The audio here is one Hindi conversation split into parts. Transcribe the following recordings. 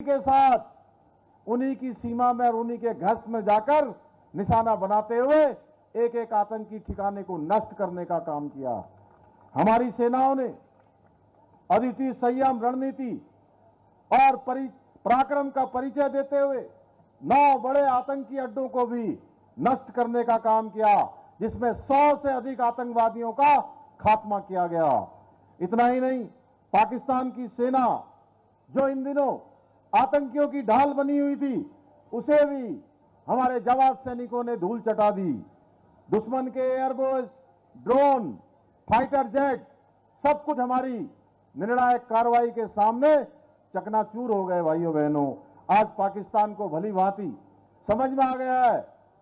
के साथ उन्हीं की सीमा में और उन्हीं के घर में जाकर निशाना बनाते हुए एक एक आतंकी ठिकाने को नष्ट करने का काम किया। हमारी सेनाओं ने अद्वितीय संयम, रणनीति और पराक्रम का परिचय देते हुए 9 बड़े आतंकी अड्डों को भी नष्ट करने का काम किया, जिसमें 100 से अधिक आतंकवादियों का खात्मा किया गया। इतना ही नहीं, पाकिस्तान की सेना जो इन दिनों आतंकियों की ढाल बनी हुई थी, उसे भी हमारे जवान सैनिकों ने धूल चटा दी। दुश्मन के एयरबेस, ड्रोन, फाइटर जेट, सब कुछ हमारी निर्णायक कार्रवाई के सामने चकनाचूर हो गए। भाइयों बहनों, आज पाकिस्तान को भली भांति समझ में आ गया है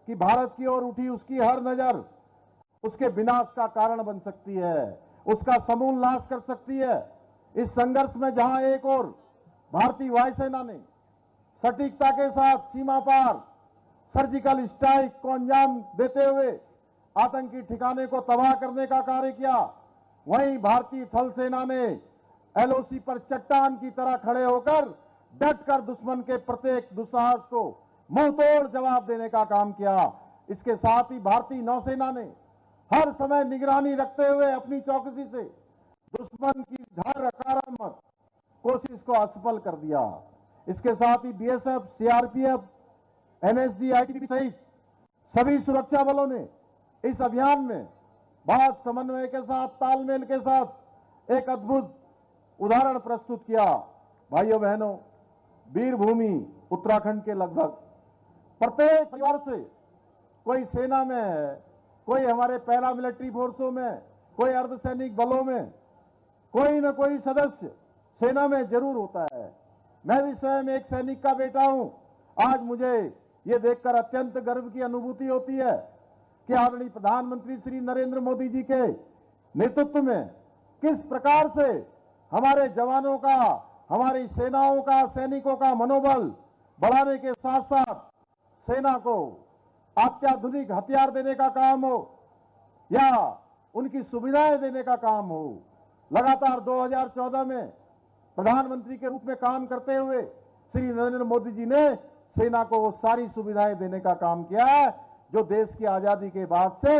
कि भारत की ओर उठी उसकी हर नजर उसके विनाश का कारण बन सकती है, उसका समूल नाश कर सकती है। इस संघर्ष में जहां एक ओर भारतीय वायुसेना ने सटीकता के साथ सीमा पार सर्जिकल स्ट्राइक को अंजाम देते हुए आतंकी ठिकाने को तबाह करने का कार्य किया, वहीं भारतीय थल सेना ने एलओसी पर चट्टान की तरह खड़े होकर डटकर दुश्मन के प्रत्येक दुस्साहस को मुंहतोड़ जवाब देने का काम किया। इसके साथ ही भारतीय नौसेना ने हर समय निगरानी रखते हुए अपनी चौकसी से दुश्मन की हर आक्रामक कोशिश को असफल कर दिया। इसके साथ ही बीएसएफ, सीआरपीएफ, एनएसजी, आईटीबीपी सहित सभी सुरक्षा बलों ने इस अभियान में बहुत समन्वय के साथ, तालमेल के साथ एक अद्भुत उदाहरण प्रस्तुत किया। भाइयों बहनों, वीरभूमि उत्तराखंड के लगभग प्रत्येक परिवार से कोई सेना में है, कोई हमारे पैरा मिलिट्री फोर्सों में, कोई अर्धसैनिक बलों में, कोई न कोई सदस्य सेना में जरूर होता है। मैं भी स्वयं एक सैनिक का बेटा हूं। आज मुझे ये देखकर अत्यंत गर्व की अनुभूति होती है कि आदरणीय प्रधानमंत्री श्री नरेंद्र मोदी जी के नेतृत्व में किस प्रकार से हमारे जवानों का, हमारी सेनाओं का, सैनिकों का मनोबल बढ़ाने के साथ साथ सेना को अत्याधुनिक हथियार देने का काम हो या उनकी सुविधाएं देने का काम हो, लगातार 2014 में प्रधानमंत्री के रूप में काम करते हुए श्री नरेंद्र मोदी जी ने सेना को वो सारी सुविधाएं देने का काम किया है जो देश की आजादी के बाद से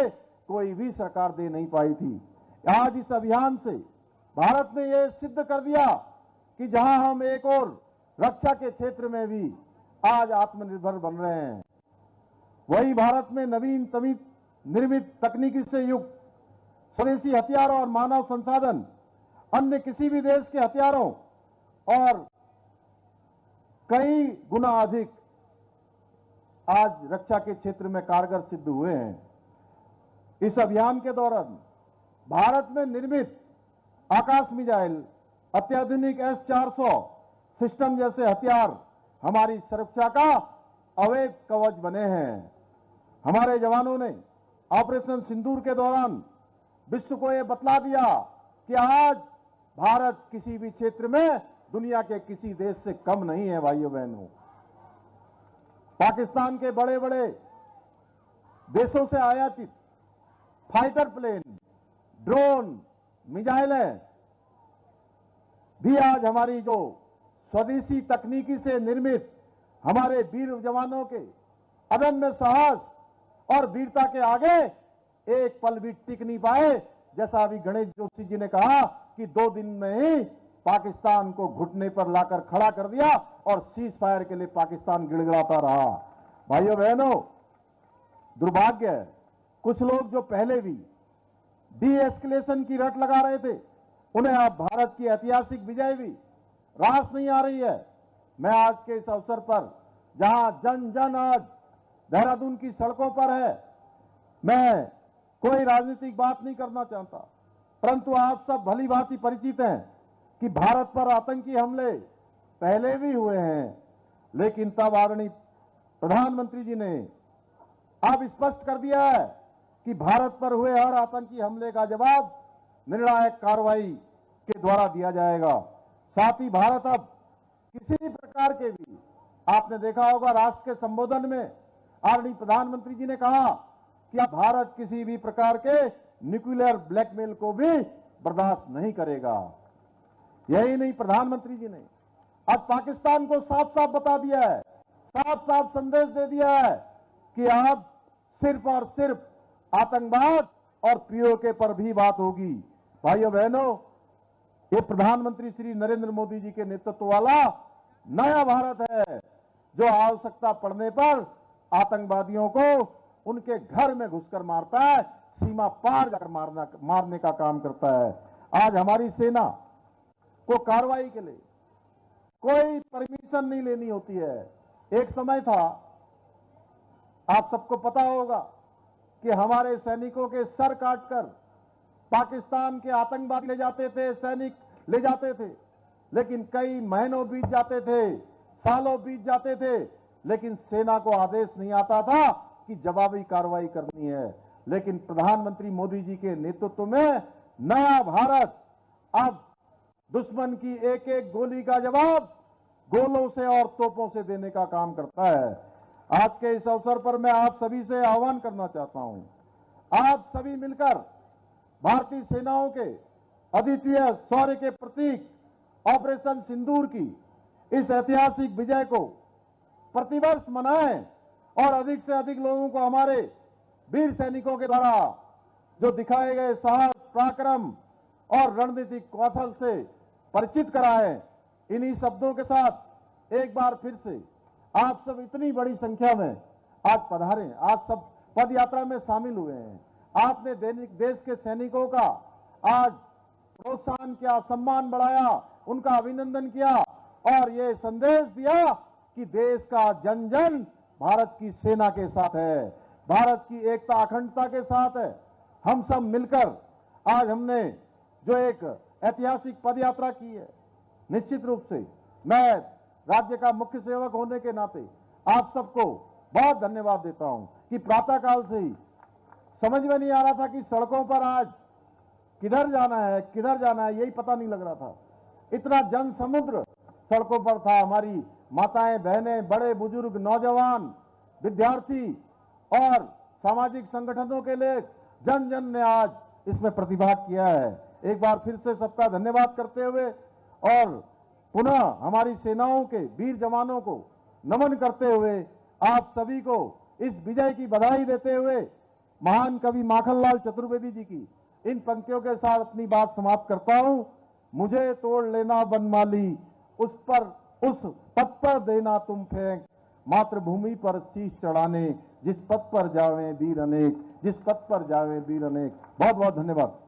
कोई भी सरकार दे नहीं पाई थी। आज इस अभियान से भारत ने यह सिद्ध कर दिया कि जहां हम एक और रक्षा के क्षेत्र में भी आज आत्मनिर्भर बन रहे हैं, वही भारत में नवीन निर्मित तकनीकी से युक्त स्वदेशी हथियारों और मानव संसाधन अन्य किसी भी देश के हथियारों और कई गुना अधिक आज रक्षा के क्षेत्र में कारगर सिद्ध हुए हैं। इस अभियान के दौरान भारत में निर्मित आकाश मिसाइल, अत्याधुनिक S-400 सिस्टम जैसे हथियार हमारी सुरक्षा का अवैध कवच बने हैं। हमारे जवानों ने ऑपरेशन सिंदूर के दौरान विश्व को यह बतला दिया कि आज भारत किसी भी क्षेत्र में दुनिया के किसी देश से कम नहीं है। भाइयों बहनों, पाकिस्तान के बड़े बड़े देशों से आयातित फाइटर प्लेन, ड्रोन, मिसाइलें भी आज हमारी जो स्वदेशी तकनीकी से निर्मित हमारे वीर जवानों के अदम्य साहस और वीरता के आगे एक पल भी टिक नहीं पाए। जैसा अभी गणेश जोशी जी ने कहा कि 2 दिन में ही पाकिस्तान को घुटने पर लाकर खड़ा कर दिया और सीज फायर के लिए पाकिस्तान गिड़गिड़ाता रहा। भाइयों बहनों, दुर्भाग्य है कुछ लोग जो पहले भी डी एस्केलेशन की रट लगा रहे थे, उन्हें अब भारत की ऐतिहासिक विजय भी रास नहीं आ रही है। मैं आज के इस अवसर पर जहां जन जन आज देहरादून की सड़कों पर है, मैं कोई राजनीतिक बात नहीं करना चाहता, परंतु आप सब भली भांति परिचित हैं कि भारत पर आतंकी हमले पहले भी हुए हैं, लेकिन तब आदरणीय प्रधानमंत्री जी ने अब स्पष्ट कर दिया है कि भारत पर हुए हर आतंकी हमले का जवाब निर्णायक कार्रवाई के द्वारा दिया जाएगा। साथ ही भारत अब किसी प्रकार के भी, आपने देखा होगा राष्ट्र के संबोधन में आदरणीय प्रधानमंत्री जी ने कहा कि भारत किसी भी प्रकार के न्यूक्लियर ब्लैकमेल को भी बर्दाश्त नहीं करेगा। यही नहीं, प्रधानमंत्री जी ने आज पाकिस्तान को साफ साफ बता दिया है, साफ साफ संदेश दे दिया है कि अब सिर्फ और सिर्फ आतंकवाद और पीओके पर भी बात होगी। भाइयों बहनों, ये प्रधानमंत्री श्री नरेंद्र मोदी जी के नेतृत्व वाला नया भारत है, जो आवश्यकता पड़ने पर आतंकवादियों को उनके घर में घुसकर मारता है, सीमा पार जाकर मारने का काम करता है। आज हमारी सेना को कार्रवाई के लिए कोई परमिशन नहीं लेनी होती है। एक समय था, आप सबको पता होगा, कि हमारे सैनिकों के सर काटकर पाकिस्तान के आतंकवादी ले जाते थे, सैनिक ले जाते थे, लेकिन कई महीनों बीत जाते थे, सालों बीत जाते थे, लेकिन सेना को आदेश नहीं आता था कि जवाबी कार्रवाई करनी है। लेकिन प्रधानमंत्री मोदी जी के नेतृत्व में नया भारत अब दुश्मन की एक एक गोली का जवाब गोलों से और तोपों से देने का काम करता है। आज के इस अवसर पर मैं आप सभी से आह्वान करना चाहता हूं, आप सभी मिलकर भारतीय सेनाओं के अद्वितीय शौर्य के प्रतीक ऑपरेशन सिंदूर की इस ऐतिहासिक विजय को प्रतिवर्ष मनाएं और अधिक से अधिक लोगों को हमारे वीर सैनिकों के द्वारा जो दिखाए गए साहस, पराक्रम और रणनीतिक कौशल से परिचित कराएं। इन्हीं शब्दों के साथ एक बार फिर से आप सब इतनी बड़ी संख्या में आज पधारे, आज सब पद यात्रा में शामिल हुए हैं। आपने देश के सैनिकों का आज प्रोत्साहन किया, सम्मान बढ़ाया, उनका अभिनंदन किया और ये संदेश दिया कि देश का जन जन भारत की सेना के साथ है, भारत की एकता अखंडता के साथ है। हम सब मिलकर आज हमने जो एक ऐतिहासिक पदयात्रा की है, निश्चित रूप से मैं राज्य का मुख्य सेवक होने के नाते आप सबको बहुत धन्यवाद देता हूं कि प्रातःकाल से ही समझ में नहीं आ रहा था कि सड़कों पर आज किधर जाना है, यही पता नहीं लग रहा था। इतना जन समुद्र सड़कों पर था। हमारी माताएं, बहनें, बड़े बुजुर्ग, नौजवान, विद्यार्थी और सामाजिक संगठनों के लिए जन जन ने आज इसमें प्रतिभाग किया है। एक बार फिर से सबका धन्यवाद करते हुए और पुनः हमारी सेनाओं के वीर जवानों को नमन करते हुए आप सभी को इस विजय की बधाई देते हुए महान कवि माखनलाल चतुर्वेदी जी की इन पंक्तियों के साथ अपनी बात समाप्त करता हूं। मुझे तोड़ लेना बनमाली, उस पथ पर देना तुम फेंक, मातृभूमि पर शीश चढ़ाने, जिस पथ पर जावे वीर अनेक, जिस पथ पर जावे वीर अनेक। बहुत बहुत धन्यवाद।